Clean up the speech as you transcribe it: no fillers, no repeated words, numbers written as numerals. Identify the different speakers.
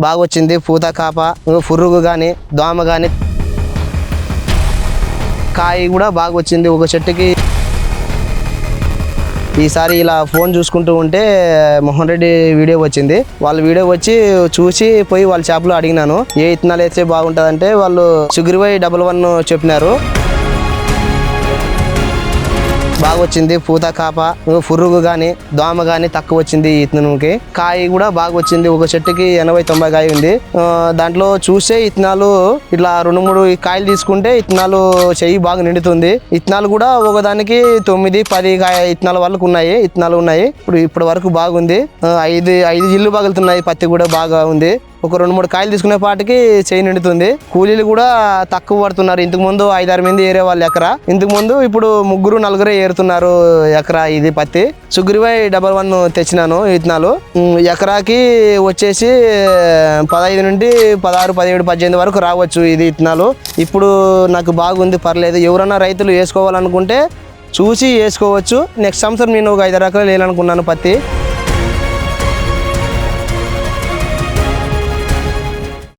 Speaker 1: బాగా వచ్చింది. పూత కాప పురుగు కానీ దోమ కానీ కాయ కూడా బాగా వచ్చింది ఒక చెట్టుకి. ఈసారి ఇలా ఫోన్ చూసుకుంటూ ఉంటే మోహన్ రెడ్డి వీడియో వచ్చింది. వాళ్ళ వీడియో వచ్చి చూసి పోయి వాళ్ళ షాప్లో అడిగినాను ఏ ఇత్తనాలు వేస్తే బాగుంటుందంటే వాళ్ళు సుగ్రీవై 11 చెప్పినారు. బాగా వచ్చింది. పూత కాప పురుగు కానీ దోమ కానీ తక్కువ వచ్చింది. ఇత్తనంకి కాయ కూడా బాగా వచ్చింది. ఒక చెట్టుకి 80-90 కాయ ఉంది. దాంట్లో చూసే ఇత్తనాలు ఇట్లా 2-3 కాయలు తీసుకుంటే ఇత్తనాలు చెయ్యి బాగా నిండుతుంది. ఇత్తనాలు కూడా ఒకదానికి 9-10 కాయ ఇత్తనాల వరకు ఉన్నాయి. ఇత్తనాలు ఉన్నాయి. ఇప్పటి వరకు బాగుంది. 5 జిల్లు పగులుతున్నాయి. పత్తి కూడా బాగా ఉంది. ఒక 2-3 కాయలు తీసుకునే పాటికి చేయి నిండుతుంది. కూలీలు కూడా తక్కువ పడుతున్నారు. ఇంతకు ముందు 5-6 మంది ఏరే వాళ్ళు ఎకరా. ఇంతకు ముందు ఇప్పుడు 3-4 ఏరుతున్నారు ఎకరా. ఇది పత్తి సుగ్రీవై 11 తెచ్చినాను ఇత్తనాలు. ఎకరాకి వచ్చేసి 15 నుండి 16, 17, 18 వరకు రావచ్చు ఇది ఇత్తనాలు. ఇప్పుడు నాకు బాగుంది, పర్లేదు. ఎవరన్నా రైతులు వేసుకోవాలనుకుంటే చూసి వేసుకోవచ్చు. నెక్స్ట్ సంవత్సరం నేను ఒక 5 ఎకరాలు వేయాలనుకున్నాను పత్తి.